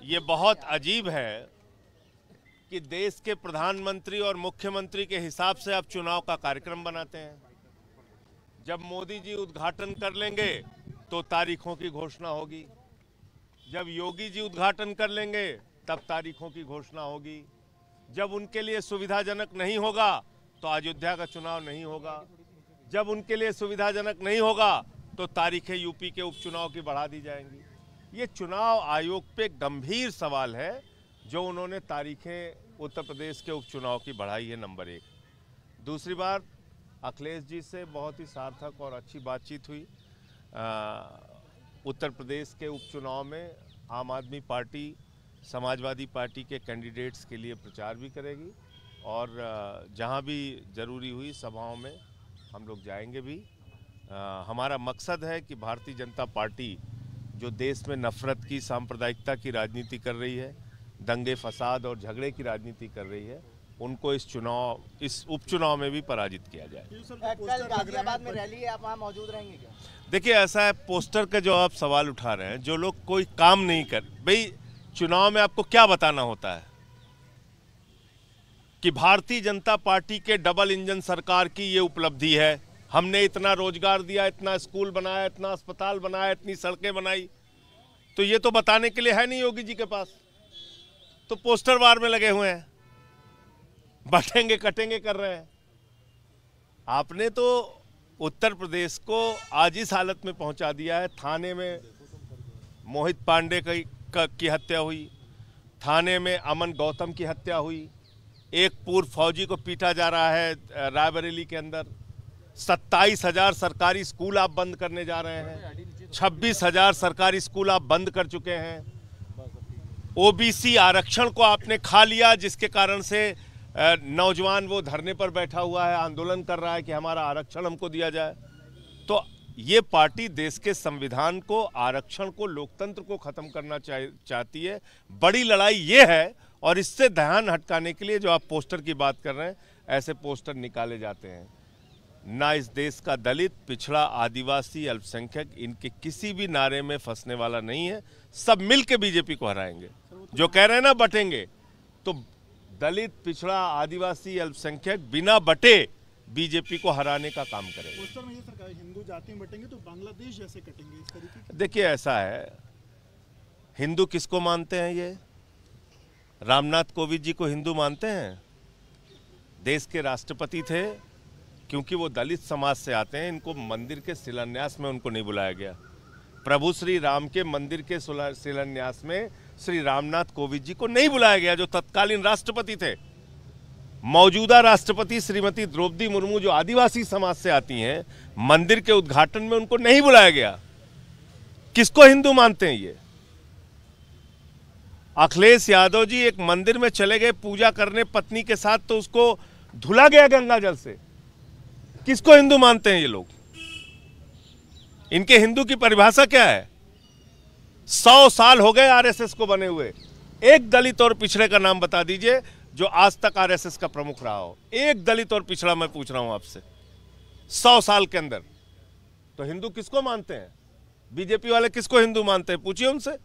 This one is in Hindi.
ये बहुत अजीब है कि देश के प्रधानमंत्री और मुख्यमंत्री के हिसाब से आप चुनाव का कार्यक्रम बनाते हैं। जब मोदी जी उद्घाटन कर लेंगे तो तारीखों की घोषणा होगी, जब योगी जी उद्घाटन कर लेंगे तब तारीखों की घोषणा होगी, जब उनके लिए सुविधाजनक नहीं होगा तो अयोध्या का चुनाव नहीं होगा, जब उनके लिए सुविधाजनक नहीं होगा तो तारीखें यूपी के उपचुनाव की बढ़ा दी जाएंगी। ये चुनाव आयोग पे गंभीर सवाल है जो उन्होंने तारीखें उत्तर प्रदेश के उपचुनाव की बढ़ाई है, नंबर 1। दूसरी बार अखिलेश जी से बहुत ही सार्थक और अच्छी बातचीत हुई। उत्तर प्रदेश के उपचुनाव में आम आदमी पार्टी समाजवादी पार्टी के कैंडिडेट्स के लिए प्रचार भी करेगी और जहां भी ज़रूरी हुई सभाओं में हम लोग जाएंगे भी। हमारा मकसद है कि भारतीय जनता पार्टी जो देश में नफरत की, सांप्रदायिकता की राजनीति कर रही है, दंगे फसाद और झगड़े की राजनीति कर रही है, उनको इस उपचुनाव में भी पराजित किया जाए। कल गाजियाबाद में रैली है, आप वहां मौजूद रहेंगे क्या? देखिए, ऐसा है, पोस्टर का जो आप सवाल उठा रहे हैं, जो लोग कोई काम नहीं कर, भाई चुनाव में आपको क्या बताना होता है कि भारतीय जनता पार्टी के डबल इंजन सरकार की ये उपलब्धि है, हमने इतना रोजगार दिया, इतना स्कूल बनाया, इतना अस्पताल बनाया, इतनी सड़कें बनाई, तो ये तो बताने के लिए है नहीं योगी जी के पास, तो पोस्टर वार में लगे हुए हैं, बांटेंगे कटेंगे कर रहे हैं। आपने तो उत्तर प्रदेश को आज इस हालत में पहुंचा दिया है। थाने में मोहित पांडे की हत्या हुई, थाने में अमन गौतम की हत्या हुई, एक पूर्व फौजी को पीटा जा रहा है रायबरेली के अंदर, 27,000 सरकारी स्कूल आप बंद करने जा रहे हैं, 26,000 सरकारी स्कूल आप बंद कर चुके हैं, ओबीसी आरक्षण को आपने खा लिया, जिसके कारण से नौजवान वो धरने पर बैठा हुआ है, आंदोलन कर रहा है कि हमारा आरक्षण हमको दिया जाए। तो ये पार्टी देश के संविधान को, आरक्षण को, लोकतंत्र को खत्म करना चाहती है। बड़ी लड़ाई ये है, और इससे ध्यान हटकाने के लिए जो आप पोस्टर की बात कर रहे हैं, ऐसे पोस्टर निकाले जाते हैं। ना इस देश का दलित, पिछड़ा, आदिवासी, अल्पसंख्यक इनके किसी भी नारे में फंसने वाला नहीं है। सब मिलके बीजेपी को हराएंगे। जो कह रहे हैं ना बटेंगे, तो दलित, पिछड़ा, आदिवासी, अल्पसंख्यक बिना बटे बीजेपी को हराने का काम करेंगे। पोस्टर में ये सरकार हिंदू जाति में बटेंगे तो बांग्लादेश जैसे कटेंगे, इस तरीके। देखिए, ऐसा है, हिंदू किसको मानते हैं? ये रामनाथ कोविंद जी को हिंदू मानते हैं? देश के राष्ट्रपति थे, क्योंकि वो दलित समाज से आते हैं, इनको मंदिर के शिलान्यास में उनको नहीं बुलाया गया। प्रभु श्री राम के मंदिर के शिलान्यास में श्री रामनाथ कोविंद जी को नहीं बुलाया गया, जो तत्कालीन राष्ट्रपति थे। मौजूदा राष्ट्रपति श्रीमती द्रौपदी मुर्मू, जो आदिवासी समाज से आती हैं, मंदिर के उद्घाटन में उनको नहीं बुलाया गया। किसको हिंदू मानते हैं ये? अखिलेश यादव जी एक मंदिर में चले गए पूजा करने पत्नी के साथ, तो उसको धुला गया गंगा जल से। किसको हिंदू मानते हैं ये लोग? इनके हिंदू की परिभाषा क्या है? 100 साल हो गए आरएसएस को बने हुए। एक दलित और पिछड़े का नाम बता दीजिए जो आज तक आरएसएस का प्रमुख रहा हो। एक दलित और पिछड़ा मैं पूछ रहा हूं आपसे, 100 साल के अंदर। तो हिंदू किसको मानते हैं? बीजेपी वाले किसको हिंदू मानते हैं? पूछिए उनसे।